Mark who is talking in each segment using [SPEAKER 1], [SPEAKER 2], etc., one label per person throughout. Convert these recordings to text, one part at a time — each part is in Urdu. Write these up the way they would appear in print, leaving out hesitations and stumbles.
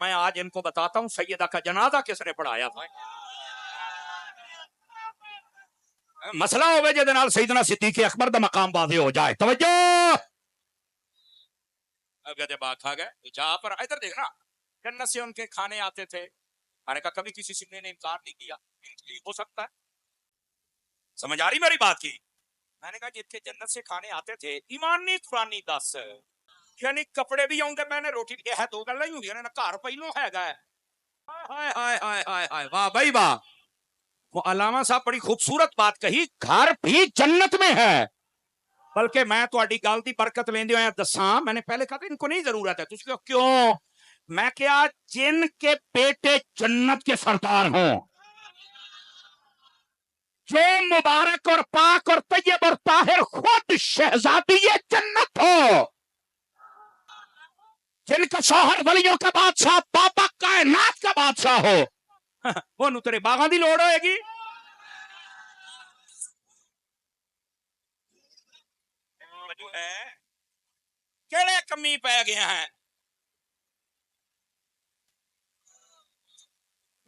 [SPEAKER 1] میں آج ان کو بتاتا ہوں سیدہ کا جنازہ کس نے پڑھایا تھا. مسئلہ ہوئے جے نال سیدنا صدیق اکبر دا مقام واضح ہو جائے. توجہ. اب جب آ گئے جہاں پر ادھر دیکھنا جنت سے ان کے کھانے آتے تھے. میں نے کہا کبھی کسی سننے نے انکار نہیں کیا ہو سکتا ہے. سمجھ آ رہی میری بات کی؟ میں نے کہا جتنے جنت سے کھانے آتے تھے ایمان نہیں قرآن دس یعنی کپڑے بھی آؤں گے میں نے روٹی ہے دو گل نہیں ہوگی نا گھر پہلو ہے گا. ہائے ہائے ہائے ہائے ہائے واہ بھائی واہ. وہ علامہ صاحب بڑی خوبصورت بات کہی گھر بھی جنت میں ہے. بلکہ میں تہاڈی گل دی برکت لیندے ہوئے دساں میں نے پہلے کہا کہ ان کو نہیں ضرورت ہے. تسی کہو کیوں؟ میں کیا جن کے بیٹے جنت کے سردار ہوں جو مبارک اور پاک اور طیب اور طاہر خود شہزادی جنت ہو جن کا شوہر ولیوں کا بادشاہ بابا کائنات کا بادشاہ ہو وہ نو تیرے باغاں دی لوڑ ہوئے گی. کیڑے کمی پہ گیا ہے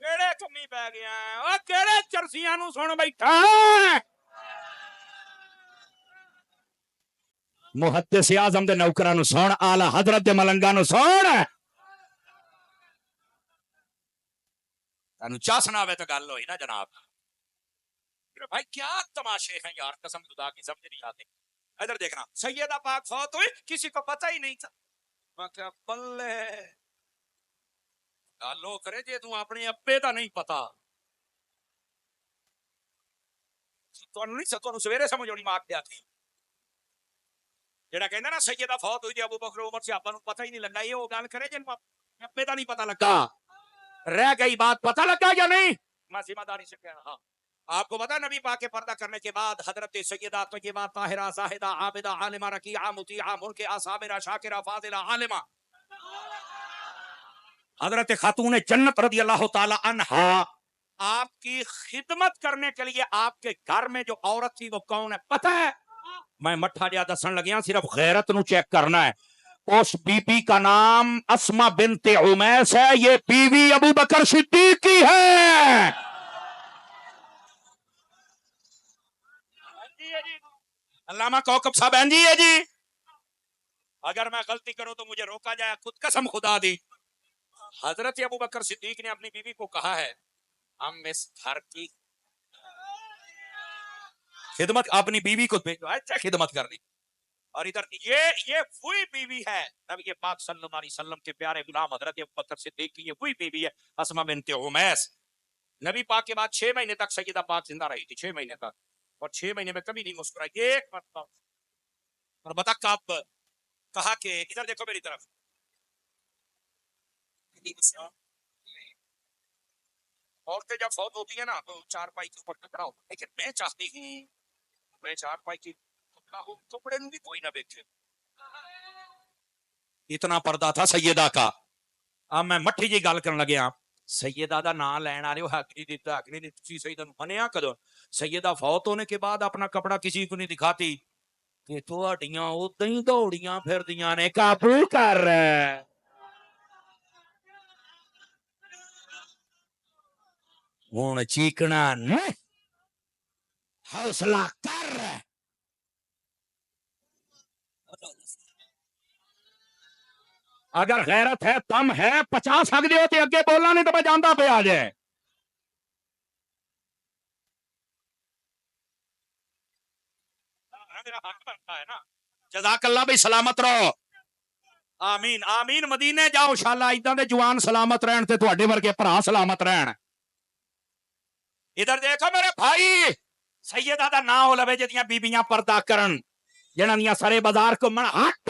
[SPEAKER 1] کیڑے کمی پہ گیا ہے او کیڑے چرسیاں نو سن بیٹھا محدث اعظم دے نوکراں نو سن اعلی حضرت دے ملنگاں نو سن تانوں چا سناوے تے گل ہوئی نا جناب. بھائی کیا تماشے ہیں یار قسم خدا کی سمجھ نہیں آتی. ادھر دیکھنا سیدہ پاک فوت ہوئی کسی کو پتہ ہی نہیں تھا. میں کیا بلے گالو کرے جے تو اپنے ابے دا نہیں پتا تو نہیں ستو سویرے سمجھ نہیں مار دیا تھی جڑا کہندا نا سیدہ فوت ہوئی جی ابو بکر عمر سے آپ کو پتہ ہی نہیں لگا یہ وہ گل کرے جن ابے دا نہیں پتا لگا. رہ گئی بات پتہ لگا یا نہیں؟ میں ذمہ داری سے کہہ رہا. آپ کو پتا نبی پاک کے پردہ کرنے کے بعد حضرت سیدہ طیبہ طاہرہ زاہدہ عابدہ عالمہ رکیعہ مطیعہ ملکہ صابرہ شاکرہ فاضلہ عالمہ حضرت خاتون جنت رضی اللہ تعالی عنہا آپ کی خدمت کرنے کے لیے آپ کے گھر میں جو عورت تھی وہ کون ہے پتہ ہے؟ میں مٹھا جا دسن لگیا صرف غیرت نو چیک کرنا ہے. اس بی بی کا نام اسما بنت عمیس ہے. یہ بیوی ابو بکر صدیق کی ہے. علامہ کوکب صاحب ہیں جی ہے جی. اگر میں غلطی کروں تو مجھے روکا جائے خود قسم خدا دی. حضرت ابو بکر صدیق نے اپنی بیوی کو کہا ہے ہم اس گھر کی خدمت اپنی بیوی کو بھیجو اچھا خدمت کرنی. اور ادھر یہ وہی بیوی ہے نبی پاک صلی اللہ علیہ وسلم کے پیارے غلام حضرت ابو بکر صدیق کی. یہ وہی بیوی ہے اسما بنت عمیس. نبی پاک کے بعد 6 مہینے تک سیدہ پاک زندہ رہی تھی 6 مہینے تک اور 6 مہینے میں کبھی نہیں مسکرائی ایک مرتبہ. اور بتا کب کہا کہ ادھر دیکھو میری طرف عورتیں جب فوت ہوتی ہے نا تو چار پائی کے اوپر ٹکرا ہوتا ہے لیکن میں چاہتی ہوں میں چار پائی کی کپڑے بھی کوئی نہ بیچے. اتنا پردہ تھا سیدہ کا. اب میں مٹھی جی گل کرن لگیا سیدہ دا نام لین آ رہے ہو حق نہیں دیتا حق نہیں دیتا سیدہ منیا کدو سیدہ فوت ہونے کے بعد اپنا کپڑا کسی کو نہیں دکھاتی کہ تہاڈیاں اودا ہی دوڑیاں پھردیاں نے قابو کر ہوں چیکنا نہیں حوصلہ کر. اگر غیرت ہے تم ہے 50 حق دے ہوتے اگے بولنا نہیں تو میں جانتا پہ آ جائے. جزاک اللہ بھائی سلامت رہو. آمین آمین. مدینے جاؤ انشاءاللہ ادھر دے جوان سلامت رہن تے تواڈے ورگے بھرا سلامت رہن. ادھر دیکھو میرے بھائی سیدہ دا نام ہو لوے جدیاں بیبییاں پردہ کرن جنہاں دیاں سارے بازار کو من ہٹ.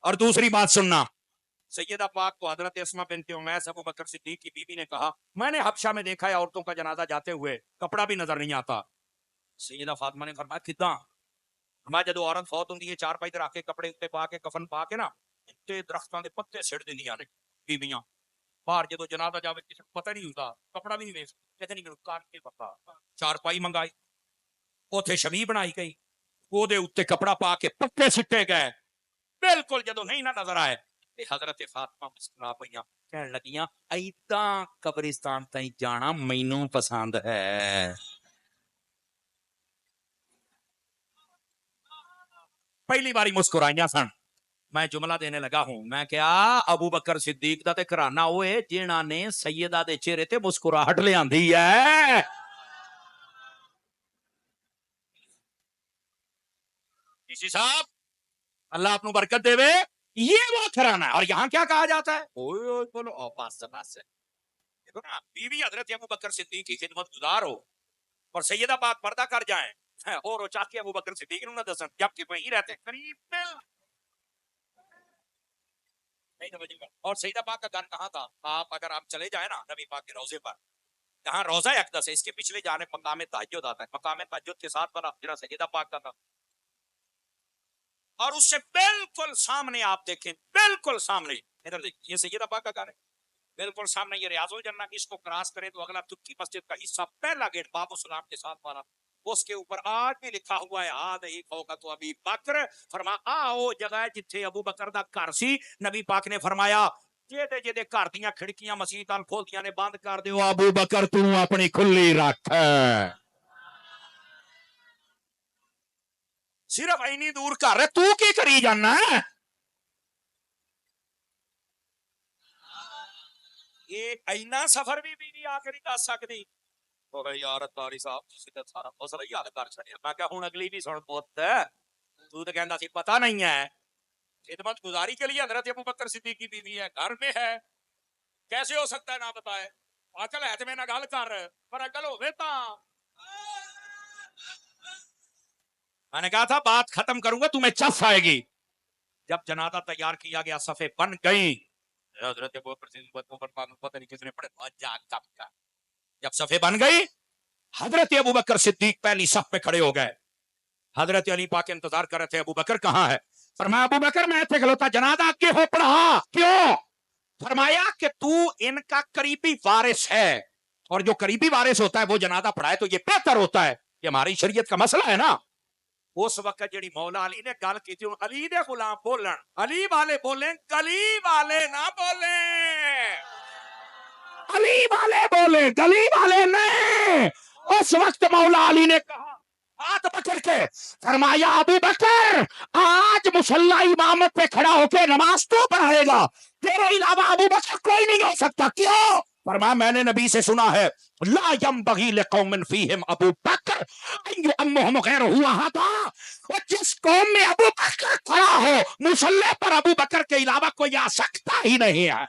[SPEAKER 1] اور دوسری بات سننا سیدہ پاک کو حضرت اسما بنت عمیس ابو بکر صدیق کی بیوی نے کہا میں نے حبشہ میں دیکھا ہے عورتوں کا جنازہ جاتے ہوئے کپڑا بھی نظر نہیں آتا. سیدہ فاطمہ نے فرمایا کتنا میں جدو عورت فوت ہوندی ہے چار پائی تے رکھ کے کپڑے اتنے پا کے کفن پا کے نا تے درختاں دے پتے سڑ دیندیاں نے بیویاں باہر جدو جنازہ جاوے کسی کو پتہ نہیں ہوتا کپڑا بھی نہیں ویکھ کہتے نہیں کاٹ کے پتا چار پائی منگائی اوتھے شمی بنائی گئی او دے اوتے کپڑا پا کے پتے سٹے گئے بالکل جدو نہیں نہ نظر آئے تے حضرت فاطمہ مسکرا پئیاں کہن لگیاں ایداں قبرستان تائیں جانا مینوں پسند ہے. پہلی باری مسکرائیاں سن. میں جملہ دینے لگا ہوں. میں کیا ابو بکر صدیق دا تے گھرانہ ہوئے جنہاں نے سیدہ دے چہرے تے مسکراہٹ لے آندی ہے. اسی صاحب اللہ اپنو برکت دے وے. یہ وہ گھرانہ ہے. اور یہاں کیا کہا جاتا ہے؟ اوئے اوئے بولو او پاس پاس سے دیکھو نا بیوی حضرت ابو بکر صدیق کی خدمت گزار ہو اور سیدہ پاک پردہ کر جائیں اور وہ چاہ کے ابو بکر صدیق نوں نہ دسن جبکہ وہیں رہتے قریب میں. اور سیدہ پاک کا گھر کہاں تھا؟ آپ اگر آپ چلے جائیں نا نبی پاک کے روضے پر جہاں روضہ اقدس ہے اس کے پچھلے جانے مقام تہجد آتا ہے. مقام تہجد کے ساتھ بنا جہاں سیدہ پاک کا تھا اور اس سے بالکل سامنے آپ دیکھیں بالکل سامنے ادھر یہ سیدہ پاک کا گھر ہے. بالکل سامنے یہ ریاض الجنہ کی اس کو کراس کرے تو اگلا ترکی مسجد کا حصہ پہلا گیٹ باب السلام کے ساتھ والا اس کے اوپر آج بھی لکھا ہوا ہے آد ہی فوقت تو ابی بکر فرما آؤ جگہ جتھے ابو بکر دا گھر سی. نبی پاک نے فرمایا جیدے جیدے گھر دیاں کھڑکیاں مسیح تال کھولتیاں نے بند کر دیو ابو بکر تو اپنی کھلی رکھ. صرف اینی دور گھر ہے تو کی کری جانا ہے؟ یہ اینا سفر بھی بیوی آ کے نہیں کر سکتی. تو بھائی یار تاری صاحب تسی تے سارا مسئلہ ہی حل کر چھڑیا. میں کہا ہن اگلی بھی سن پوت تو تے کہندا سی پتہ نہیں ہے. خدمت گزاری کے لیے حضرت ابو بکر صدیق کی بیوی ہے گھر میں ہے کیسے ہو سکتا ہے نہ بتائے. عقل ہے تے میں نہ گل کر پر عقل ہوے تا. میں نے کہا تھا بات ختم کروں گا تمہیں چف آئے گی. جب جنازہ تیار کیا گیا صفے بن گئی حضرت ابو بکر صدیق پتہ نہیں کس نے پڑھا جا کب کا. جب صفے بن گئی حضرت ابو بکر صدیق پہلی صف پہ کھڑے ہو گئے. حضرت علی پاک انتظار کر رہے تھے ابو بکر کہاں ہے. فرمایا ابو بکر میں تھے کھلوتا جنازہ کے ہو پڑھا. کیوں؟ فرمایا کہ تو ان کا قریبی وارث ہے اور جو قریبی وارث ہوتا ہے وہ جنازہ پڑھائے تو یہ بہتر ہوتا ہے. یہ ہماری شریعت کا مسئلہ ہے نا. اس وقت جڑی مولا علی نے گل کی تھی علی دے غلام بولن علی والے بولیں گلی والے نہ بولیں. علی والے بولے گلی والے نہیں. اس وقت مولا علی نے کہا ہاتھ پکڑ کے فرمایا ابو بکر آج مصلی امامت پہ کھڑا ہو کے نماز تو پڑھائے گا تیرے علاوہ ابو بکر کوئی نہیں ہو سکتا. کیوں؟ فرمایا میں نے نبی سے سنا ہے لا ينبغي لقوم فيهم ابو بکر ان يؤمهم غيره هذا. اور جس قوم میں ابو بکر کھڑا ہو مصلی پر ابو بکر کے علاوہ کوئی آ سکتا ہی نہیں ہے.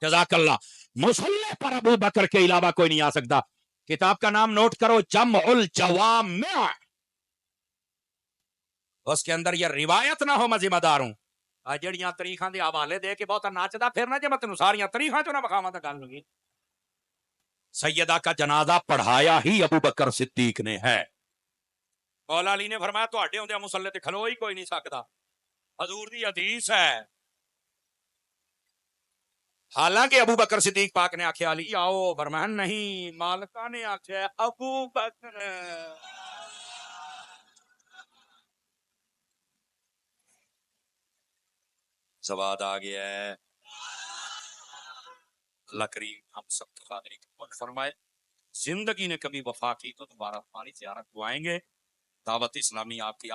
[SPEAKER 1] جزاک اللہ. مصلی پر ابو بکر کے علاوہ کوئی نہیں آ سکتا. کتاب کا نام نوٹ کرو جمع الجوامع. اس کے اندر یہ روایت نہ ہو میں ذمہ دار ہوں. جڑیاں تاریخاں دے حوالے دے کے بہت ناچدا پھرنا جے میں تینوں ساریاں تاریخاں چوں نہ بکھاواں تے گل ہوگی. سیدہ کا جنازہ پڑھایا ہی ابو بکر صدیق نے ہے. مولا علی نے فرمایا تواڈے ہوندے مصلی تے کھلو ہی کوئی نہیں سکدا. حضور دی حدیث ہے. حالانکہ ابو بکر صدیق پاک نے آخیا علی آؤ فرمایا نہیں مالکہ نے آخیا ابو بکر. سواد آ گیا ہے. اللہ کریم ہم سب کو قادری قبول فرمائے. زندگی نے کبھی وفا کی تو دوبارہ ہماری زیارت کو آئیں گے. دعوت اسلامی آپ کی